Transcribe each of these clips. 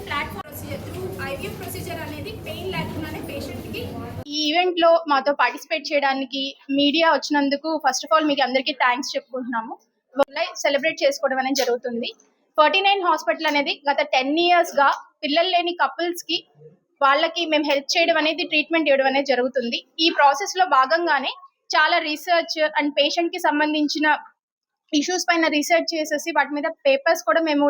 Platform procedure through IVF procedure అనేది pain లేకుండానే పేషెంట్కి. ఈ ఈవెంట్లో మాతో పార్టిసిపేట్ చేయడానికి మీడియా వచ్చినందుకు ఫస్ట్ ఆఫ్ ఆల్ మీకు అందరికీ థ్యాంక్స్ చెప్పుకుంటున్నాము. సెలబ్రేట్ చేసుకోవడం అనేది జరుగుతుంది. 49 హాస్పిటల్ అనేది గత 10 yearsగా పిల్లలు లేని కపుల్స్కి వాళ్ళకి మేము హెల్ప్ చేయడం అనేది, ట్రీట్మెంట్ ఇవ్వడం అనేది జరుగుతుంది. ఈ ప్రాసెస్లో భాగంగానే చాలా రీసెర్చ్ అండ్ పేషెంట్కి సంబంధించిన ఇష్యూస్ పైన రీసెర్చ్ చేసేసి వాటి మీద పేపర్స్ కూడా మేము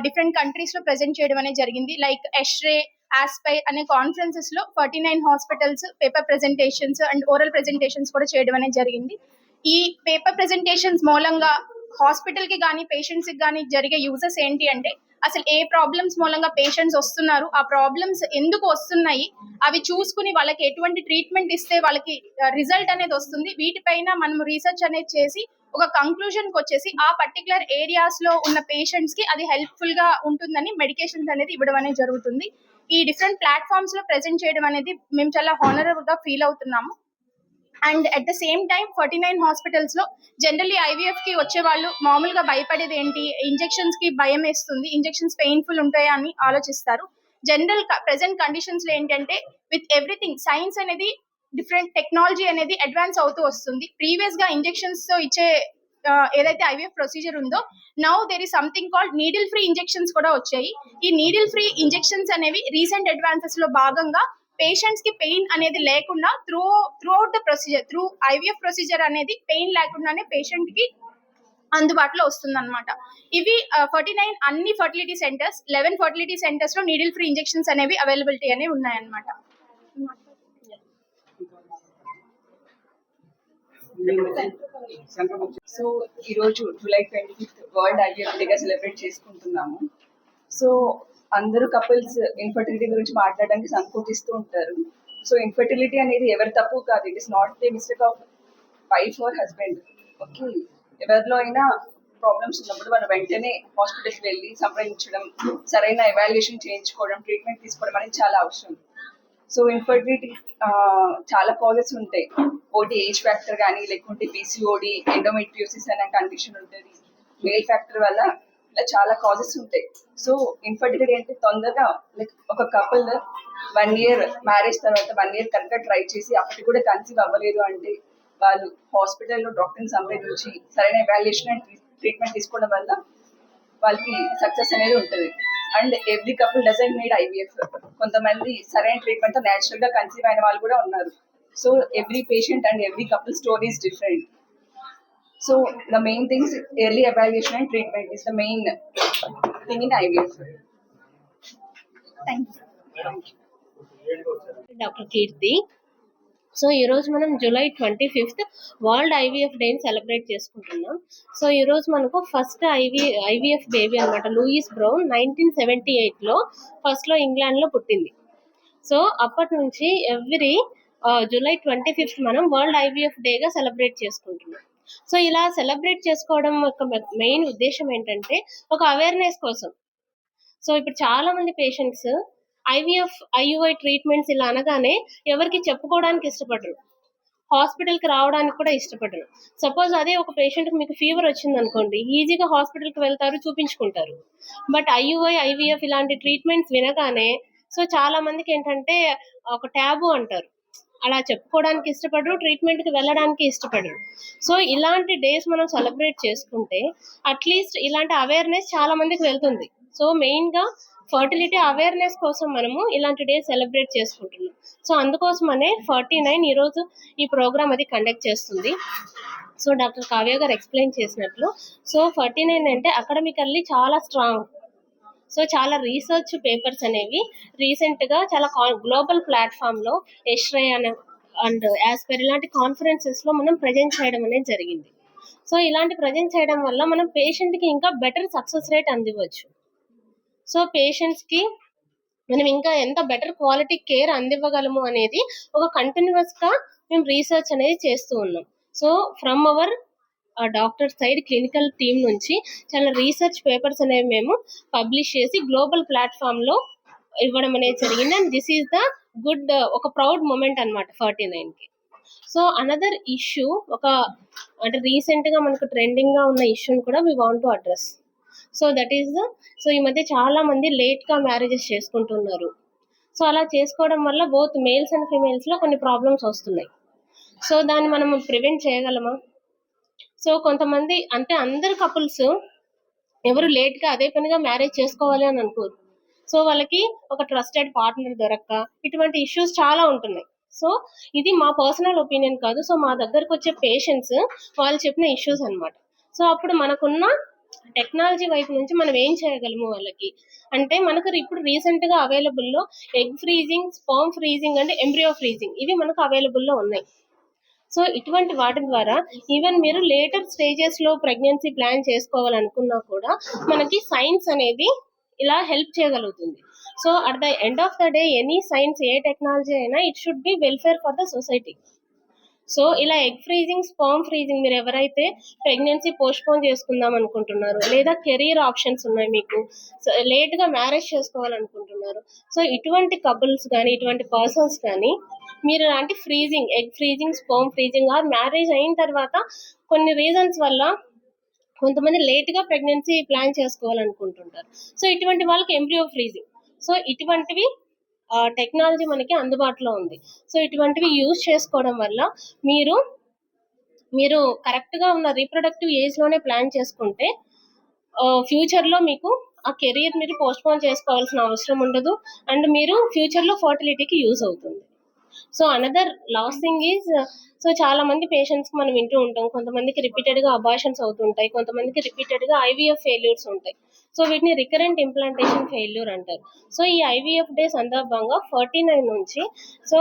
డిఫరెంట్ కంట్రీస్లో ప్రజెంట్ చేయడం అనేది జరిగింది. లైక్ ఎష్రే, ఆస్పైర్ అనే కాన్ఫరెన్సెస్లో 49 hospitals paper presentations and oral presentations కూడా చేయడం అనేది జరిగింది. ఈ పేపర్ ప్రెజెంటేషన్స్ మూలంగా హాస్పిటల్కి కానీ పేషెంట్స్కి కానీ జరిగే యూజెస్ ఏంటి అంటే, అసలు ఏ ప్రాబ్లమ్స్ మూలంగా పేషెంట్స్ వస్తున్నారు, ఆ ప్రాబ్లమ్స్ ఎందుకు వస్తున్నాయి, అవి చూసుకుని వాళ్ళకి ఎటువంటి ట్రీట్మెంట్ ఇస్తే వాళ్ళకి రిజల్ట్ అనేది వస్తుంది, వీటిపైన మనం రీసెర్చ్ అనేది చేసి ఒక కంక్లూజన్కి వచ్చేసి ఆ పర్టికులర్ ఏరియాస్లో ఉన్న పేషెంట్స్కి అది హెల్ప్ఫుల్గా ఉంటుందని మెడికేషన్స్ అనేది ఇవ్వడం అనేది జరుగుతుంది. ఈ డిఫరెంట్ ప్లాట్ఫామ్స్లో ప్రెజెంట్ చేయడం అనేది మేము చాలా హానరబుల్గా ఫీల్ అవుతున్నాము. And at the same time 49 హాస్పిటల్స్లో జనరల్లీ ఐవీఎఫ్కి వచ్చే వాళ్ళు మామూలుగా భయపడేది ఏంటి, ఇంజెక్షన్స్కి భయం వేస్తుంది, ఇంజెక్షన్స్ పెయిన్ఫుల్ ఉంటాయా అని ఆలోచిస్తారు. జనరల్ ప్రెసెంట్ కండిషన్స్లో ఏంటంటే విత్ ఎవ్రీథింగ్ సైన్స్ అనేది డిఫరెంట్ టెక్నాలజీ అనేది అడ్వాన్స్ అవుతూ వస్తుంది. ప్రీవియస్గా ఇంజెక్షన్స్తో ఇచ్చే ఏదైతే ఐవీఎఫ్ ప్రొసీజర్ ఉందో, now there is something called needle free injections కూడా వచ్చాయి. ఈ నీడిల్ ఫ్రీ ఇంజెక్షన్స్ అనేవి రీసెంట్ అడ్వాన్సెస్లో భాగంగా పేషెంట్స్కి పెయిన్ అనేది లేకుండా throughout the procedure, through IVF procedure అనేది పెయిన్ లేకుండానే పేషెంట్కి అందుబాటులో వస్తుంది అనమాట. ఇవి 49 అన్ని ఫర్టిలిటీ సెంటర్స్, 11 ఫర్టిలిటీ సెంటర్స్లో నీడిల్ ఫ్రీ ఇంజెక్షన్స్ అనేవి అవైలబిలిటీ అనేవి ఉన్నాయన్నమాట. సో ఈరోజు జూలై 25 వరల్డ్ ఐవీఎఫ్ డేగా సెలబ్రేట్ చేసుకుంటున్నాము. సో అందరూ కపుల్స్ ఇన్ఫర్టిలిటీ గురించి మాట్లాడడానికి సంకోచిస్తూ ఉంటారు. సో ఇన్ఫర్టిలిటీ అనేది ఎవరి తప్పు కాదు, it is not the mistake of wife or husband. Okay, ఎవరిలో అయినా ప్రాబ్లమ్స్ ఉన్నప్పుడు మనం వెంటనే హాస్పిటల్కి వెళ్ళి సంప్రదించడం, సరైన ఎవాల్యుయేషన్ చేయించుకోవడం, ట్రీట్మెంట్ తీసుకోవడం అనేది చాలా అవసరం. సో ఇన్ఫర్టిలిటీ చాలా కాజెస్ ఉంటాయి. ఒకటి ఏజ్ ఫ్యాక్టర్ కానీ, లేకుంటే పీసీఓడి, ఎండోమెట్రియోసిస్ అనే కండిషన్ ఉంటుంది. మేల్ ఫ్యాక్టర్ వల్ల ఇలా చాలా కాజెస్ ఉంటాయి. సో ఇన్ఫర్టిలిటీ అంటే తొందరగా లైక్ ఒక కపుల్ 1 year మ్యారేజ్ తర్వాత 1 year కరెక్ట్గా ట్రై చేసి అప్పటికి కూడా కన్సీవ్ అవ్వలేదు అంటే వాళ్ళు హాస్పిటల్లో డాక్టర్ని సంప్రదించి సరైన ఎవాల్యుయేషన్ అండ్ ట్రీట్మెంట్ తీసుకోవడం వల్ల వాళ్ళకి సక్సెస్ అనేది ఉంటుంది. And every couple doesn't need IVF. కొంతమంది సరైన ట్రీట్మెంట్తో న్యాచురల్గా కన్సీవ్ అయిన వాళ్ళు కూడా ఉన్నారు. So every patient and every couple story is different. So the main thing is early evaluation and treatment is the main thing in IVF. Thank you. Doctor Keerthi. So ఈరోజు మనం July 25 world IVF డేని celebrate చేసుకుంటున్నాం. So ఈరోజు మనకు first IVF baby అనమాట, Louise Brown 1978లో ఫస్ట్లో ఇంగ్లాండ్లో పుట్టింది. సో అప్పటి నుంచి ఎవ్రీ జూలై 25 మనం వరల్డ్ ఐవీఎఫ్ డేగా సెలబ్రేట్ చేసుకుంటున్నాం. సో ఇలా సెలబ్రేట్ చేసుకోవడం యొక్క మెయిన్ ఉద్దేశం ఏంటంటే ఒక అవేర్నెస్ కోసం. సో ఇప్పుడు చాలా మంది పేషెంట్స్ ఐవీఎఫ్, ఐయుఐ ట్రీట్మెంట్స్ ఇలా అనగానే ఎవరికి చెప్పుకోవడానికి ఇష్టపడరు, హాస్పిటల్కి రావడానికి కూడా ఇష్టపడరు. సపోజ్ అదే ఒక పేషెంట్కి మీకు ఫీవర్ వచ్చింది అనుకోండి, ఈజీగా హాస్పిటల్కి వెళ్తారు, చూపించుకుంటారు. బట్ ఐయుఐ, ఐవీఎఫ్ ఇలాంటి ట్రీట్మెంట్స్ వినగానే సో చాలా మందికి ఏంటంటే ఒక ట్యాబు అంటారు, అలా చెప్పుకోవడానికి ఇష్టపడరు, ట్రీట్మెంట్కి వెళ్ళడానికి ఇష్టపడరు. సో ఇలాంటి డేస్ మనం సెలబ్రేట్ చేసుకుంటే అట్లీస్ట్ ఇలాంటి అవేర్నెస్ చాలా మందికి వెళ్తుంది. సో మెయిన్గా ఫర్టిలిటీ అవేర్నెస్ కోసం మనము ఇలాంటి డేస్ సెలబ్రేట్ చేసుకుంటున్నాం. సో అందుకోసమనే 49 ఈరోజు ఈ ప్రోగ్రామ్ అది కండక్ట్ చేస్తుంది. సో డాక్టర్ కావ్య గారు ఎక్స్ప్లెయిన్ చేసినట్లు, సో 49 అంటే అకాడమికల్లీ చాలా స్ట్రాంగ్. సో చాలా రీసెర్చ్ పేపర్స్ అనేవి రీసెంట్గా చాలా గ్లోబల్ ప్లాట్ఫామ్లో ఎష్రే అండ్ ఆస్పైర్ ఇలాంటి కాన్ఫరెన్సెస్లో మనం ప్రజెంట్ చేయడం అనేది జరిగింది. సో ఇలాంటి ప్రజెంట్ చేయడం వల్ల మనం పేషెంట్కి ఇంకా బెటర్ సక్సెస్ రేట్ అందివ్వచ్చు. సో పేషెంట్స్కి మనం ఇంకా ఎంత బెటర్ క్వాలిటీ కేర్ అందివ్వగలము అనేది ఒక కంటిన్యూస్గా మేము రీసెర్చ్ అనేది చేస్తూ ఉన్నాం. So from our doctor side clinical team నుంచి చాలా రీసెర్చ్ పేపర్స్ అనేవి మేము పబ్లిష్ చేసి గ్లోబల్ ప్లాట్ఫామ్లో ఇవ్వడం అనేది జరిగింది. And this is the good ఒక ప్రౌడ్ మూమెంట్ అనమాట 49కి. సో అనదర్ ఇష్యూ, ఒక అంటే రీసెంట్గా మనకు ట్రెండింగ్గా ఉన్న ఇష్యూని కూడా we want to address. So that is so ఈ మధ్య చాలా మంది లేట్ గా మ్యారేజెస్ చేసుకుంటున్నారు. సో అలా చేసుకోవడం వల్ల బోత్ మేల్స్ అండ్ ఫీమేల్స్ లో కొన్ని ప్రాబ్లమ్స్ వస్తున్నాయి. సో దాన్ని మనం ప్రివెంట్ చేయగలమా? సో కొంతమంది అంటే అందరు కపుల్స్ ఎవరు లేట్ గా అదే పనిగా మ్యారేజ్ చేసుకోవాలి అని అనుకోరు. సో వాళ్ళకి ఒక ట్రస్టెడ్ పార్ట్నర్ దొరక్క ఇటువంటి ఇష్యూస్ చాలా ఉంటున్నాయి. సో ఇది మా పర్సనల్ ఒపీనియన్ కాదు. సో మా దగ్గరకు వచ్చే పేషెంట్స్ వాళ్ళు చెప్పిన ఇష్యూస్ అన్నమాట. సో అప్పుడు మనకున్న టెక్నాలజీ వైపు నుంచి మనం ఏం చేయగలము వాళ్ళకి అంటే, మనకు ఇప్పుడు రీసెంట్ గా అవైలబుల్ లో egg freezing, sperm freezing and embryo freezing ఇవి మనకు అవైలబుల్ లో ఉన్నాయి. సో ఇటువంటి వాటి ద్వారా ఈవెన్ మీరు లేటర్ స్టేజెస్ లో ప్రెగ్నెన్సీ ప్లాన్ చేసుకోవాలనుకున్నా కూడా మనకి సైన్స్ అనేది ఇలా హెల్ప్ చేయగలుగుతుంది. So at the end of the day any science ఏ టెక్నాలజీ అయినా it should be welfare for the society. So ఇలా ఎగ్ ఫ్రీజింగ్, స్పర్మ్ ఫ్రీజింగ్ మీరు ఎవరైతే ప్రెగ్నెన్సీ పోస్ట్పోన్ చేసుకుందాం అనుకుంటున్నారు, లేదా కెరీర్ ఆప్షన్స్ ఉన్నాయి, మీకు లేట్ గా మ్యారేజ్ చేసుకోవాలనుకుంటున్నారు, సో ఇటువంటి కపుల్స్ కానీ ఇటువంటి పర్సన్స్ కానీ మీరు ఇలాంటి freezing, egg freezing, sperm freezing or marriage అయిన తర్వాత కొన్ని రీజన్స్ వల్ల కొంతమంది లేట్ గా ప్రెగ్నెన్సీ ప్లాన్ చేసుకోవాలనుకుంటుంటారు. సో ఇటువంటి వాళ్ళకి ఎంబ్రియో ఫ్రీజింగ్, సో ఇటువంటివి టెక్నాలజీ మనకి అందుబాటులో ఉంది. సో ఇటువంటివి యూజ్ చేసుకోవడం వల్ల మీరు కరెక్ట్ గా ఉన్న రీప్రొడక్టివ్ ఏజ్ లోనే ప్లాన్ చేసుకుంటే ఫ్యూచర్ లో మీకు ఆ కెరీర్ మీరు పోస్ట్పోన్ చేసుకోవాల్సిన అవసరం ఉండదు. అండ్ మీరు ఫ్యూచర్ లో ఫర్టిలిటీకి యూజ్ అవుతుంది. So another last thing is, so చాలా మంది పేషెంట్స్ మనం వింటూ ఉంటాం, కొంతమందికి రిపీటెడ్ గా అబార్షన్స్ అవుతుంటాయి, కొంతమందికి రిపీటెడ్ గా ఐవీఎఫ్ ఫెయిల్యూర్స్ ఉంటాయి. సో వీటిని రికరెంట్ ఇంప్లాంటేషన్ ఫెయిల్యూర్ అంటారు. సో ఈ ఐవీఎఫ్ డే సందర్భంగా 49 నుంచి so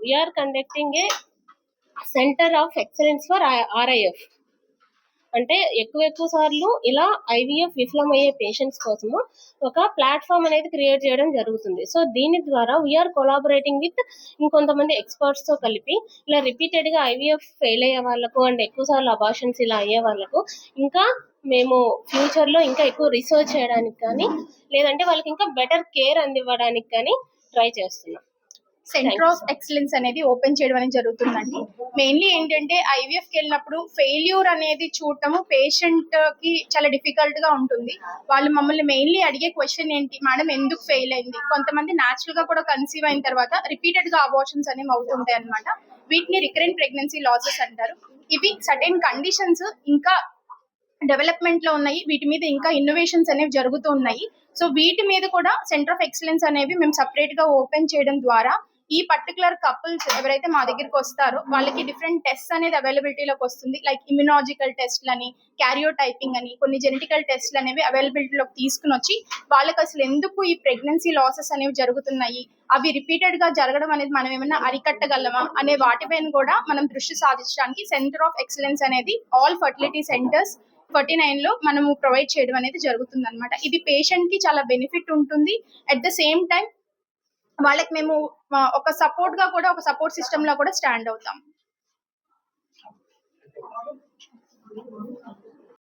we are conducting a centre of excellence for RIF. అంటే ఎక్కువ సార్లు ఇలా ఐవీఎఫ్ విఫలమయ్యే పేషెంట్స్ కోసము ఒక ప్లాట్ఫామ్ అనేది క్రియేట్ చేయడం జరుగుతుంది. సో దీని ద్వారా వీఆర్ కొలాబరేటింగ్ విత్ ఇంకొంతమంది ఎక్స్పర్ట్స్ తో కలిపి ఇలా రిపీటెడ్ గా ఐవీఎఫ్ ఫెయిల్ అయ్యే వాళ్ళకు అండ్ ఎక్కువ సార్లు అబార్షన్స్ ఇలా అయ్యే వాళ్ళకు ఇంకా మేము ఫ్యూచర్ లో ఇంకా ఎక్కువ రీసెర్చ్ చేయడానికి కానీ లేదంటే వాళ్ళకి ఇంకా బెటర్ కేర్ అందివ్వడానికి కానీ ట్రై చేస్తున్నాం. సెంటర్ ఆఫ్ ఎక్సలెన్స్ అనేది ఓపెన్ చేయడం అనేది జరుగుతుందండి. మెయిన్లీ ఏంటంటే ఐవీఎఫ్ కి వెళ్ళినప్పుడు ఫెయిల్యూర్ అనేది చూడటము పేషెంట్ కి చాలా డిఫికల్ట్ గా ఉంటుంది. వాళ్ళు మమ్మల్ని మెయిన్లీ అడిగే క్వశ్చన్ ఏంటి, మేడం ఎందుకు ఫెయిల్ అయింది? కొంతమంది న్యాచురల్ గా కూడా కన్సీవ్ అయిన తర్వాత రిపీటెడ్ గా అబార్షన్స్ అనేవి అవుతుంటాయి అనమాట. వీటిని రికరెంట్ ప్రెగ్నెన్సీ లాసెస్ అంటారు. ఇవి సర్టెన్ కండిషన్స్ ఇంకా డెవలప్మెంట్ లో ఉన్నాయి, వీటి మీద ఇంకా ఇన్నోవేషన్స్ అనేవి జరుగుతూ ఉన్నాయి. సో వీటి మీద కూడా సెంటర్ ఆఫ్ ఎక్సలెన్స్ అనేవి మేము సపరేట్ గా ఓపెన్ చేయడం ద్వారా ఈ పర్టికులర్ కపుల్స్ ఎవరైతే మా దగ్గరికి వస్తారో వాళ్ళకి డిఫరెంట్ టెస్ట్ అనేది అవైలబిలిటీలోకి వస్తుంది. లైక్ ఇమ్యునాలజికల్ టెస్ట్లని, క్యారియోటైపింగ్ అని, కొన్ని జెనెటికల్ టెస్ట్లు అనేవి అవైలబిలిటీలోకి తీసుకుని వచ్చి వాళ్ళకి అసలు ఎందుకు ఈ ప్రెగ్నెన్సీ లాసెస్ అనేవి జరుగుతున్నాయి, అవి రిపీటెడ్ గా జరగడం అనేది మనం ఏమైనా అరికట్టగలమా అనే వాటిపైన కూడా మనం దృష్టి సాధించడానికి సెంటర్ ఆఫ్ ఎక్సలెన్స్ అనేది ఆల్ ఫర్టిలిటీ సెంటర్స్ 49 లో మనము ప్రొవైడ్ చేయడం అనేది జరుగుతుంది అనమాట. ఇది పేషెంట్ కి చాలా బెనిఫిట్ ఉంటుంది. అట్ ద సేమ్ టైం వాళ్ళకి మేము ఒక సపోర్ట్ గా కూడా, ఒక సపోర్ట్ సిస్టమ్ లో కూడా స్టాండ్ అవుతాం.